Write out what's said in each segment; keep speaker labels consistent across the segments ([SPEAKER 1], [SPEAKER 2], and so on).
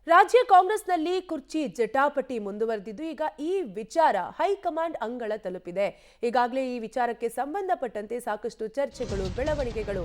[SPEAKER 1] ರಾಜ್ಯ ಕಾಂಗ್ರೆಸ್ನಲ್ಲಿ ಕುರ್ಚಿ ಜಟಾಪಟಿ ಮುಂದುವರೆದಿದ್ದು ಈಗ ಈ ವಿಚಾರ ಹೈಕಮಾಂಡ್ ಅಂಗಳ ತಲುಪಿದೆ. ಈಗಾಗಲೇ ಈ ವಿಚಾರಕ್ಕೆ ಸಂಬಂಧಪಟ್ಟಂತೆ ಸಾಕಷ್ಟು ಚರ್ಚೆಗಳು, ಬೆಳವಣಿಗೆಗಳು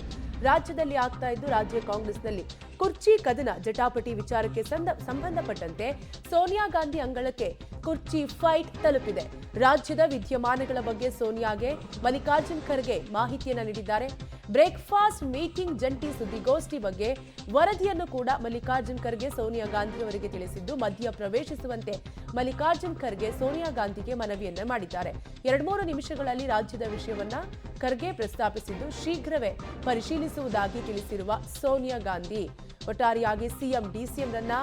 [SPEAKER 1] ರಾಜ್ಯದಲ್ಲಿ ಆಗ್ತಾ ಇದ್ದು, ರಾಜ್ಯ ಕಾಂಗ್ರೆಸ್ನಲ್ಲಿ ಕುರ್ಚಿ ಕದನ ಜಟಾಪಟಿ ವಿಚಾರಕ್ಕೆ ಸಂಬಂಧಪಟ್ಟಂತೆ ಸೋನಿಯಾ ಗಾಂಧಿ ಅಂಗಳಕ್ಕೆ ಕುರ್ಚಿ ಫೈಟ್ ತಲುಪಿದೆ. ರಾಜ್ಯದ ವಿದ್ಯಮಾನಗಳ ಬಗ್ಗೆ ಸೋನಿಯಾಗೆ ಮಲ್ಲಿಕಾರ್ಜುನ್ ಖರ್ಗೆ ಮಾಹಿತಿಯನ್ನು ನೀಡಿದ್ದಾರೆ. ಬ್ರೇಕ್ಫಾಸ್ಟ್ ಮೀಟಿಂಗ್ ಜಂಟಿ ಸುದ್ದಿಗೋಷ್ಠಿ ಬಗ್ಗೆ ವರದಿಯನ್ನು ಕೂಡ ಮಲ್ಲಿಕಾರ್ಜುನ್ ಖರ್ಗೆ ಸೋನಿಯಾ ಗಾಂಧಿ ಅವರಿಗೆ ತಿಳಿಸಿದ್ದು, ಮಧ್ಯ ಪ್ರವೇಶಿಸುವಂತೆ ಮಲ್ಲಿಕಾರ್ಜುನ್ ಖರ್ಗೆ ಸೋನಿಯಾ ಗಾಂಧಿಗೆ ಮನವಿಯನ್ನ ಮಾಡಿದ್ದಾರೆ. 2-3 ನಿಮಿಷಗಳಲ್ಲಿ ರಾಜ್ಯದ ವಿಷಯವನ್ನ ಖರ್ಗೆ ಪ್ರಸ್ತಾಪಿಸಿದ್ದು, ಶೀಘ್ರವೇ ಪರಿಶೀಲಿಸುವುದಾಗಿ ತಿಳಿಸಿರುವ ಸೋನಿಯಾ ಗಾಂಧಿ ಒಟ್ಟಾರೆಯಾಗಿ ಸಿಎಂ ಡಿಸಿಎಂರನ್ನ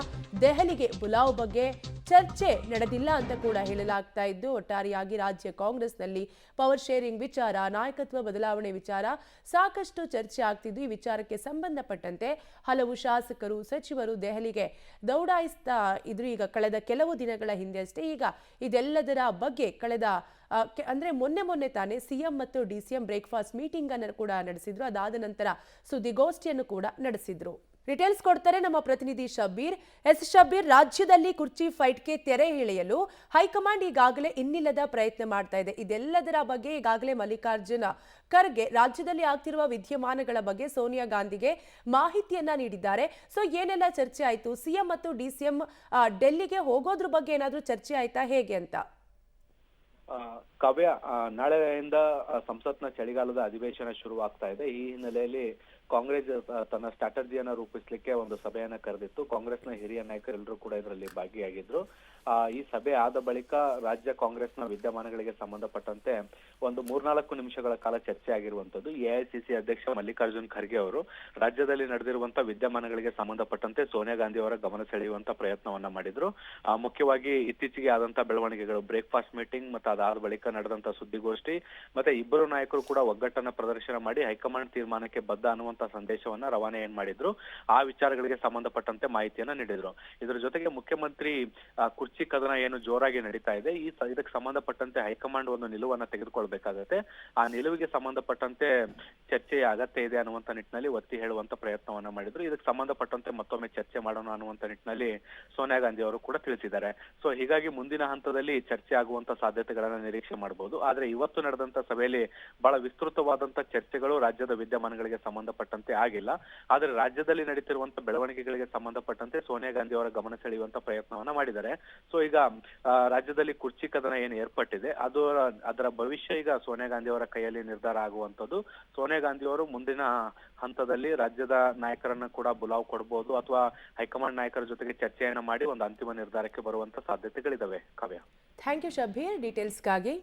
[SPEAKER 1] ದೆಹಲಿಗೆ ಬುಲಾವ್ ಬಗ್ಗೆ ಚರ್ಚೆ ನಡೆದಿಲ್ಲ ಅಂತ ಕೂಡ ಹೇಳಲಾಗ್ತಾ ಇದ್ದು, ಒಟ್ಟಾರೆಯಾಗಿ ರಾಜ್ಯ ಕಾಂಗ್ರೆಸ್ನಲ್ಲಿ ಪವರ್ ಶೇರಿಂಗ್ ವಿಚಾರ, ನಾಯಕತ್ವ ಬದಲಾವಣೆ ವಿಚಾರ ಸಾಕಷ್ಟು ಚರ್ಚೆ ಆಗ್ತಿದ್ದು, ಈ ವಿಚಾರಕ್ಕೆ ಸಂಬಂಧಪಟ್ಟಂತೆ ಹಲವು ಶಾಸಕರು, ಸಚಿವರು ದೆಹಲಿಗೆ ದೌಡಾಯಿಸ್ತಾ ಇದ್ರು. ಈಗ ಕಳೆದ ಕೆಲವು ದಿನಗಳ ಹಿಂದೆ ಅಷ್ಟೇ ಈಗ ಇದೆಲ್ಲದರ ಬಗ್ಗೆ ಅಂದ್ರೆ ಮೊನ್ನೆ ತಾನೇ ಸಿಎಂ ಮತ್ತು ಡಿಸಿಎಂ ಬ್ರೇಕ್ಫಾಸ್ಟ್ ಮೀಟಿಂಗ್ ಅನ್ನು ಕೂಡ ನಡೆಸಿದ್ರು. ಅದಾದ ನಂತರ ಸುದ್ದಿಗೋಷ್ಠಿಯನ್ನು ಕೂಡ ನಡೆಸಿದ್ರು. ಡೀಟೇಲ್ಸ್ ಕೊಡ್ತಾರೆ ನಮ್ಮ ಪ್ರತಿನಿಧಿ ಶಬ್ಬೀರ್. ಶಬ್ಬೀರ್, ರಾಜ್ಯದಲ್ಲಿ ಕುರ್ಚಿ ಫೈಟ್ಗೆ ತೆರೆ ಎಳೆಯಲು ಹೈಕಮಾಂಡ್ ಈಗಾಗಲೇ ಇನ್ನಿಲ್ಲದ ಪ್ರಯತ್ನ ಮಾಡ್ತಾ ಇದೆ. ಇದೆಲ್ಲದರ ಬಗ್ಗೆ ಈಗಾಗಲೇ ಮಲ್ಲಿಕಾರ್ಜುನ ಖರ್ಗೆ ರಾಜ್ಯದಲ್ಲಿ ಆಗ್ತಿರುವ ವಿದ್ಯಮಾನಗಳ ಬಗ್ಗೆ ಸೋನಿಯಾ ಗಾಂಧಿಗೆ ಮಾಹಿತಿಯನ್ನ ನೀಡಿದ್ದಾರೆ. ಸೊ ಏನೆಲ್ಲ ಚರ್ಚೆ ಆಯ್ತು? ಸಿಎಂ ಮತ್ತು ಡಿಸಿಎಂ ಡೆಲ್ಲಿಗೆ ಹೋಗೋದ್ರ ಬಗ್ಗೆ ಏನಾದ್ರೂ ಚರ್ಚೆ ಆಯ್ತಾ, ಹೇಗೆ ಅಂತ?
[SPEAKER 2] ಕಾವ್ಯ, ನಾಳೆಯಿಂದ ಸಂಸತ್ನ ಚಳಿಗಾಲದ ಅಧಿವೇಶನ ಶುರುವಾಗ್ತಾ ಇದೆ. ಈ ಹಿನ್ನೆಲೆಯಲ್ಲಿ ಕಾಂಗ್ರೆಸ್ ತನ್ನ ಸ್ಟ್ರಾಟಜಿಯನ್ನ ರೂಪಿಸಲಿಕ್ಕೆ ಒಂದು ಸಭೆಯನ್ನ ಕರೆದಿತ್ತು. ಕಾಂಗ್ರೆಸ್ನ ಹಿರಿಯ ನಾಯಕರೆಲ್ಲರೂ ಕೂಡ ಇದರಲ್ಲಿ ಭಾಗಿಯಾಗಿದ್ರು. ಈ ಸಭೆ ಆದ ಬಳಿಕ ರಾಜ್ಯ ಕಾಂಗ್ರೆಸ್ನ ವಿದ್ಯಮಾನಗಳಿಗೆ ಸಂಬಂಧಪಟ್ಟಂತೆ ಒಂದು 3-4 ನಿಮಿಷಗಳ ಕಾಲ ಚರ್ಚೆ ಆಗಿರುವಂತದ್ದು. ಎಐಸಿಸಿ ಅಧ್ಯಕ್ಷ ಮಲ್ಲಿಕಾರ್ಜುನ್ ಖರ್ಗೆ ಅವರು ರಾಜ್ಯದಲ್ಲಿ ನಡೆದಿರುವಂತಹ ವಿದ್ಯಮಾನಗಳಿಗೆ ಸಂಬಂಧಪಟ್ಟಂತೆ ಸೋನಿಯಾ ಗಾಂಧಿ ಅವರ ಗಮನ ಸೆಳೆಯುವಂತ ಪ್ರಯತ್ನವನ್ನ ಮಾಡಿದ್ರು. ಮುಖ್ಯವಾಗಿ ಇತ್ತೀಚೆಗೆ ಆದಂತಹ ಬೆಳವಣಿಗೆಗಳು, ಬ್ರೇಕ್ಫಾಸ್ಟ್ ಮೀಟಿಂಗ್ ಮತ್ತೆ ಅದಾದ ಬಳಿಕ ನಡೆದಂತ ಸುದ್ದಿಗೋಷ್ಠಿ, ಮತ್ತೆ ಇಬ್ಬರು ನಾಯಕರು ಕೂಡ ಒಗ್ಗಟ್ಟನ್ನ ಪ್ರದರ್ಶನ ಮಾಡಿ ಹೈಕಮಾಂಡ್ ತೀರ್ಮಾನಕ್ಕೆ ಬದ್ಧ ಅನ್ನುವಂತ ಸಂದೇಶವನ್ನ ರವಾನೆ ಮಾಡಿದ್ರು. ಆ ವಿಚಾರಗಳಿಗೆ ಸಂಬಂಧಪಟ್ಟಂತೆ ಮಾಹಿತಿಯನ್ನ ನೀಡಿದ್ರು. ಇದರ ಜೊತೆಗೆ ಮುಖ್ಯಮಂತ್ರಿ ಕುರ್ಚಿ ಕದನ ಏನು ಜೋರಾಗಿ ನಡೀತಾ ಇದೆ, ಇದಕ್ಕೆ ಸಂಬಂಧಪಟ್ಟಂತೆ ಹೈಕಮಾಂಡ್ ಒಂದು ನಿಲುವನ್ನ ತೆಗೆದುಕೊಳ್ಬೇಕಾಗತ್ತೆ. ಆ ನಿಲುವಿಗೆ ಸಂಬಂಧಪಟ್ಟಂತೆ ಚರ್ಚೆಯ ಅಗತ್ಯ ಇದೆ ಅನ್ನುವಂತ ನಿಟ್ಟಿನಲ್ಲಿ ಒತ್ತಿ ಹೇಳುವಂತ ಪ್ರಯತ್ನವನ್ನ ಮಾಡಿದ್ರು. ಇದಕ್ಕೆ ಸಂಬಂಧಪಟ್ಟಂತೆ ಮತ್ತೊಮ್ಮೆ ಚರ್ಚೆ ಮಾಡೋಣ ಅನ್ನುವಂತ ನಿಟ್ಟಿನಲ್ಲಿ ಸೋನಿಯಾ ಗಾಂಧಿ ಅವರು ಕೂಡ ತಿಳಿಸಿದ್ದಾರೆ. ಸೊ ಹೀಗಾಗಿ ಮುಂದಿನ ಹಂತದಲ್ಲಿ ಚರ್ಚೆ ಆಗುವಂತ ಸಾಧ್ಯತೆಗಳನ್ನ ನಿರೀಕ್ಷೆ ಮಾಡಬಹುದು. ಆದ್ರೆ ಇವತ್ತು ನಡೆದಂತ ಸಭೆಯಲ್ಲಿ ಬಹಳ ವಿಸ್ತೃತವಾದಂತ ಚರ್ಚೆಗಳು ರಾಜ್ಯದ ವಿದ್ಯಮಾನಗಳಿಗೆ ಸಂಬಂಧಪಟ್ಟಂತೆ ಆಗಿಲ್ಲ. ಆದ್ರೆ ರಾಜ್ಯದಲ್ಲಿ ನಡೀತಿರುವಂತ ಬೆಳವಣಿಗೆಗಳಿಗೆ ಸಂಬಂಧಪಟ್ಟಂತೆ ಸೋನಿಯಾ ಗಾಂಧಿ ಅವರ ಗಮನ ಸೆಳೆಯುವಂತ ಪ್ರಯತ್ನವನ್ನ ಮಾಡಿದ್ದಾರೆ. ಸೊ ಈಗ ರಾಜ್ಯದಲ್ಲಿ ಕುರ್ಚಿ ಕದನ ಏನು ಏರ್ಪಟ್ಟಿದೆ, ಅದರ ಭವಿಷ್ಯ ಈಗ ಸೋನಿಯಾ ಗಾಂಧಿ ಅವರ ಕೈಯಲ್ಲಿ ನಿರ್ಧಾರ ಆಗುವಂತದ್ದು. ಸೋನಿಯಾ ಗಾಂಧಿ ಅವರು ಮುಂದಿನ ಹಂತದಲ್ಲಿ ರಾಜ್ಯದ ನಾಯಕರನ್ನ ಕೂಡ ಬುಲಾವ್ ಕೊಡಬಹುದು ಅಥವಾ ಹೈಕಮಾಂಡ್ ನಾಯಕರ ಜೊತೆಗೆ ಚರ್ಚೆಯನ್ನ ಮಾಡಿ ಒಂದು ಅಂತಿಮ ನಿರ್ಧಾರಕ್ಕೆ ಬರುವಂತ ಸಾಧ್ಯತೆಗಳಿದಾವೆ. ಕಾವ್ಯ,
[SPEAKER 1] ಥ್ಯಾಂಕ್ ಯು ಶಬ್ಬೀರ್ ಡೀಟೇಲ್ಸ್ಗಾಗಿ.